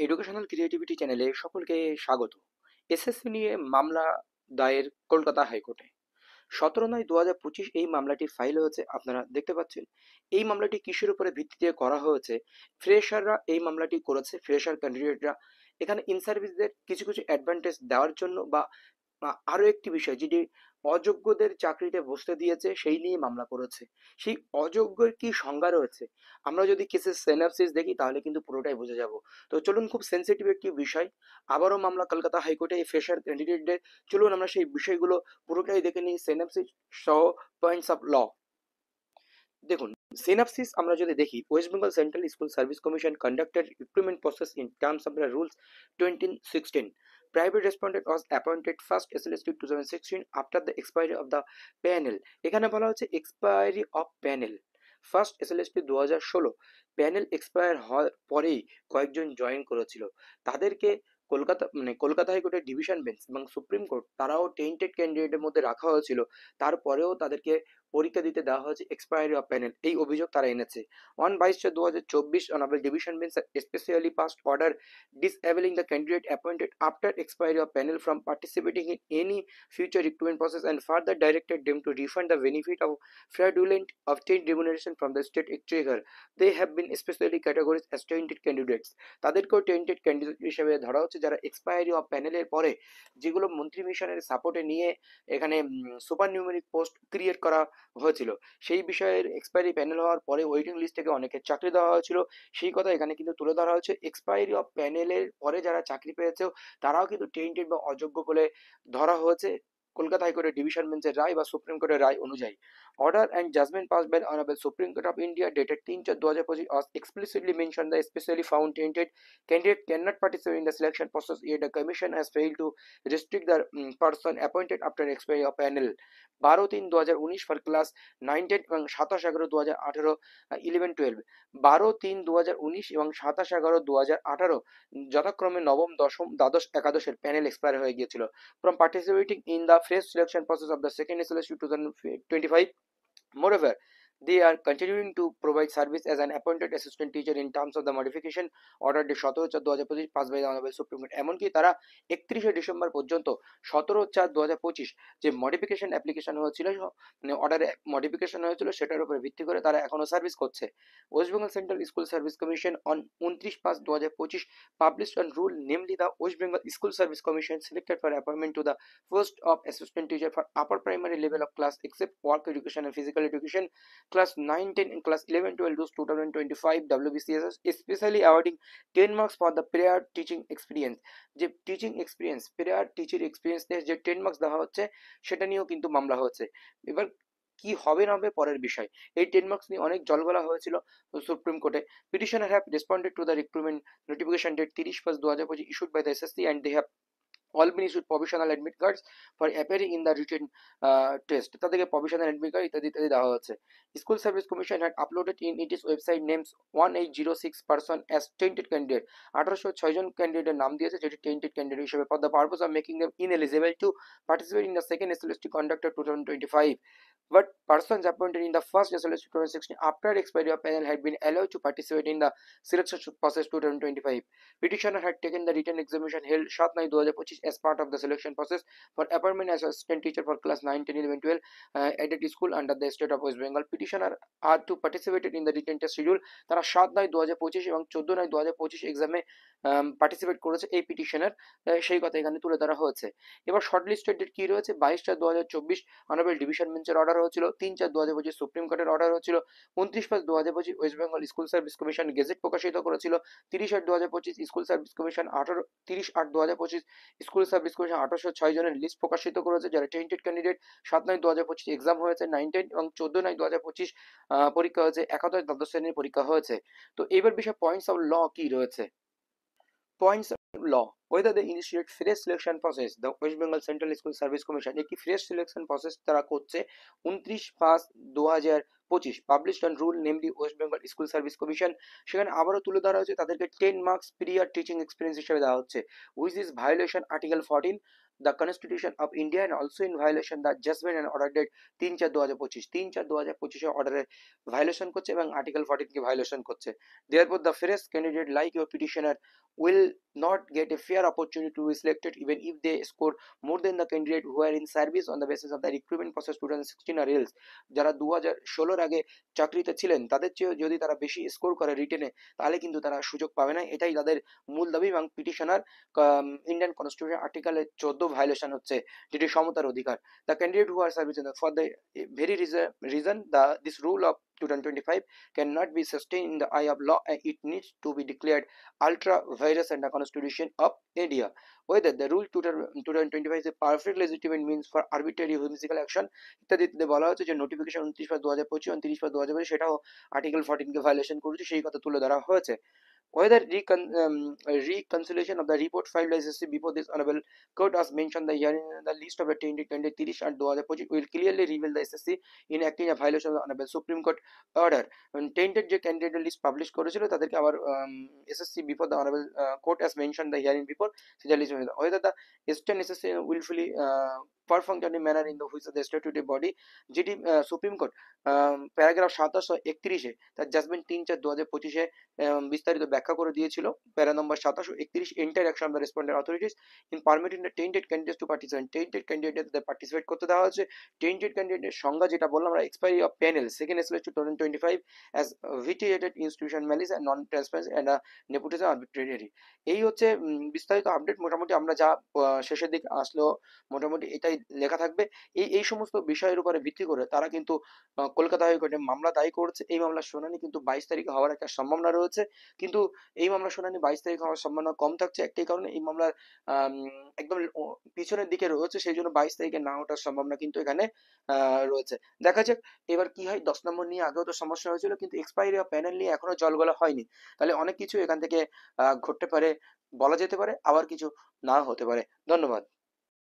Educational creativity চ্যানেলে সকলকে স্বাগত। এসএসসি নিয়ে মামলা দায়ের কলকাতা হাইকোর্টে 17/9/2025 এই মামলাটি ফাইল হয়েছে, আপনারা দেখতে পাচ্ছেন। এই মামলাটি কিসের উপরে ভিত্তিতে করা হয়েছে? ফ্রেশাররা এই মামলাটি করেছে, ফ্রেশার ক্যান্ডিডেটরা এখানে ইন সার্ভিসদের কিছু কিছু অ্যাডভান্টেজ দেওয়ার জন্য বা আরো একটি বিষয় যেটি অযোগ্যদের চাকরিতে বসতে দিয়েছে সেই নিয়ে মামলা করেছে। সেই অযোগ্যের কি সংজ্ঞা রয়েছে, আমরা যদি কেসের সিনপসিস দেখি তাহলে কিন্তু পুরোটাই বুঝে যাব। তো চলুন, খুব সেন্সিটিভ একটি বিষয়, আবারও মামলা কলকাতা হাইকোর্টে এই ফ্রেশার ক্যান্ডিডেটদের। চলুন আমরা সেই বিষয়গুলো পুরোটাই দেখে নিই, সিনপসিস সহ পয়েন্টস অফ ল। দেখুন, সিনপসিস আমরা যদি দেখি, West Bengal central school service commission conducted recruitment process in terms of the rules 2016. Private respondent was appointed first SLST 2016 after the expiry of the panel. এখানে বলা হচ্ছে expiry of panel. First SLST 2016 panel expire হওয়ার পরেই কয়েকজন join করেছিল, তাদেরকে কলকাতা হাইকোর্টের division bench এবং সুপ্রিম কোর্ট তারাও টেন্টেড ক্যান্ডিডেটের মধ্যে রাখা হয়েছিল, তারপরেও তাদেরকে পরীক্ষা দিতে দেওয়া হয়েছে এক্সপায়ারি অফ প্যানেল, এই অভিযোগ তারা এনেছে। 1/22/2024 honourable division bench specially passed order disabling the candidate appointed after expiry of panel from participating in any future recruitment process and further directed them to refund the benefit of fraudulent obtained remuneration from the state exchequer. They have been specially categorized as tainted candidates. তাদেরকেও tainted candidate হিসেবে ধরা হচ্ছে, যারা expiry of প্যানেলের পরে যেগুলো মন্ত্রী মিশনের সাপোর্টে নিয়ে এখানে সুপার নিউমেরিক পোস্ট ক্রিয়েট করা হয়েছিল, সেই বিষয়ের এক্সপায়ারি প্যানেল হওয়ার পরে ওয়েটিং লিস্ট থেকে অনেকের চাকরি দেওয়া হয়েছিল, সেই কথা এখানে কিন্তু তুলে ধরা হয়েছে। এক্সপায়ারি অফ প্যানেলের পরে যারা চাকরি পেয়েছে তারাও কিন্তু টেন্টেড বা অযোগ্য বলে ধরা হয়েছে কলকাতা হাইকোর্টের ডিভিশন বেঞ্চের রায় বা সুপ্রিম কোর্টের রায় অনুযায়ী। Order and judgment pass by honourable supreme court of India dated 3/4/2025 explicitly mentioned the especially found tainted candidate cannot participate in the selection process, yet the commission has failed to restrict the person appointed after expiry of panel। 12/3/2019 for class 9-10 এবং 27/11/2018 11-12। 12/3/2019 এবং 27/11/2018 যথাক্রমে নবম, দশম, দ্বাদশ, একাদশের panel expire হয়ে গিয়েছিল from participating in the fresh selection process of the second SLSU 2025. Moreover, they are continuing to provide service as an appointed assistant teacher in terms of the modification order 17/4/2025 pass by honourable supreme court. এমনকি তারা 31শে December পর্যন্ত 17/4/2025 যে modification application হয়েছিল, মানে অর্ডারে modification হয়েছিল, সেটার উপরে ভিত্তি করে তারা এখনো সার্ভিস করছে। West Bengal central school service commission on 29/5/2025 published a rule, namely the West Bengal School Service Commission selected for appointment to the post of assistant teacher for upper primary level of class except work education and physical education, class 9-10 and class 11-12 those 2025 WBCS, especially awarding 10 marks for the prior teaching experience। যে teaching experience, prayer teaching experience যে 10 marks দেওয়া হচ্ছে, সেটা নিয়েও কিন্তু মামলা হচ্ছে। এবার কি হবে না হবে পরের বিষয়, এই 10 মার্কস নিয়ে অনেক জলগোলা হয়েছিল সুপ্রিম কোর্টে। Petitioner have responded to the recruitment notification date 30/1/2025 issued by the SSC, and they have all been issued provisional admit cards for appearing in the written test। তাদেরকে provisional admit card ইত্যাদি ইত্যাদি দেওয়া হচ্ছে। School Service Commission had uploaded in its website names 1806 person as tainted candidate। 1806 জন ক্যান্ডিডেটের নাম দিয়েছে যেটি tainted candidate হিসেবে for the purpose of making them ineligible to participate in the second SLST conducted 2025, but persons appointed in the first SLST 2016 after expiry of panel had been allowed to participate in the selection process 2025। Petitioner had taken the written examination held 7/9/2025 as part of the selection process for appointment as assistant teacher for class 9, 10, 11, 12 at a school under the state of West Bengal। Petitioner are to participated in the written test schedule। তারা 7/9/2025 এবং 14/9/2025 এক্সামে participate করেছে এই petitioner, সেই কথা এখানে তুলে ধরা হয়েছে। এবার শর্টলিস্টেড ডেট কি রয়েছে, 22/4/2024 অনারেবল ডিভিশন বেঞ্চের অর্ডার হয়েছিল, 3/4/2025 সুপ্রিম কোর্টের অর্ডার হয়েছিল, 29/5/2025 West Bengal school service commission gazette প্রকাশিত করেছিল, 30/8/2025 school service commission 30/8/2025 school service commission 1806 জনের লিস্ট প্রকাশিত করেছে যারা টেন্টেড ক্যান্ডিডেট। 7/9/2025 এক্সাম হয়েছে 9-10 এবং 14/9/2025 পরীক্ষা হয়েছে, একাদশ দ্বাদশ শ্রেণীর পরীক্ষা হয়েছে। তো এবার বিষয় পয়েন্টস অফ ল কি রয়েছে। Points of law: whether they initiate fresh selection process, the West Bengal Central School Service Commission একটি ফ্রেশ সিলেকশন প্রসেস তারা করছে 29/5/2025 published on rule namely West Bengal school service commission. সেখানে আবারও তুলে ধরা হয়েছে তাদেরকে 10 মার্কস পিরিয়ড টিচিং এক্সপিরিয়েন্স হিসেবে দেওয়া হচ্ছে, which is violation article 14 the Constitution of India and also in violation the judgment and order date 3/4/2025 3/4/2025 অর্ডারের ভায়োলেশন করছে এবং আর্টিকেল 14 কে ভায়োলেশন করছে। Therefore the first candidate like your petitioner will not get a fair opportunity to be selected even if they score more than the candidate who are in service on the basis of the recruitment process 2016 or else। যারা 2016 আগে চাকরিতে ছিলেন তাদের চেয়ে যদি তারা বেশি score করে রিটেনে, তাহলে কিন্তু তারা সুযোগ পাবে না, এটাই তাদের মূল দাবি। এবং petitioner Indian constitution article 14 violation হচ্ছে, যেটি সমতার অধিকার। The candidate who are service for the very reason the this rule of 2025 cannot be sustained in the eye of law and it needs to be declared ultra virus and the constitution of India. Whether the rule 2025 is a perfect legitimate means for arbitrary whimsical action ইত্যাদিতে বলা হচ্ছে যে notification 29/2025 29/2025 সেটাও article 14 কে violation করেছে, সেই কথা তুলে ধরা হয়েছে। Whether reconciliation of the report filed by SSC before this honorable court as mentioned the hearing in the list of the tainted candidate 30/2025 will clearly reveal the SSC in acting a violation of the honorable Supreme Court order. Tainted যে candidate list publish করেছিল তাদেরকে আবার SSC before the honorable court as mentioned the hearing before সেটা list হয়ে যায়। Whether the eastern SSC willfully performed in a manner in the which the statutory body যেটি supreme court paragraph 27 ও 31 তার judgment 3/4/2025 বিস্তারিত ব্যাখ্যা করে দিয়েছিল। প্যারা নম্বর 27 ও 31 entire action of the respondent authorities in permitting the tainted candidates to participate. Tainted ক্যান্ডিডেটদের participate করতে দেওয়া হচ্ছে। টেন্টেড ক্যান্ডিডেটের সংজ্ঞা যেটা বললাম আমরা, expiry of panel second SLS 2025 as vitiated institution malice and non transparency and nepotism arbitrary. এই হচ্ছে বিস্তারিত আপডেট। মোটামুটি আমরা যা শেষের দিকে আসলো মোটামুটি এটাই লেখা থাকবে। এই সমস্ত বিষয়ের উপরে ভিত্তি করে তারা কিন্তু কলকাতা হাইকোর্টে মামলা দায়ের করেছে। এই মামলার শুনানি কিন্তু 22 তারিখে হওয়ার একটা সম্ভাবনা রয়েছে, কিন্তু এই মামলার শুনানি 22 তারিখ হওয়ার সম্ভাবনা কম থাকছে একটাই কারণে, এই মামলার একদম পিছনের দিকে রয়েছে, সেই জন্য 22 তারিখে না ওঠার সম্ভাবনা কিন্তু এখানে রয়েছে। দেখা যাক এবার কি হয়। 10 নম্বর নিয়ে আগেও তো সমস্যা হয়েছিল, কিন্তু এক্সপায়ারি অফ প্যানেল নিয়ে এখনো জল গলা হয়নি। তাহলে অনেক কিছু এখান থেকে ঘটতে পারে, বলা যেতে পারে, আবার কিছু না হতে পারে। ধন্যবাদ।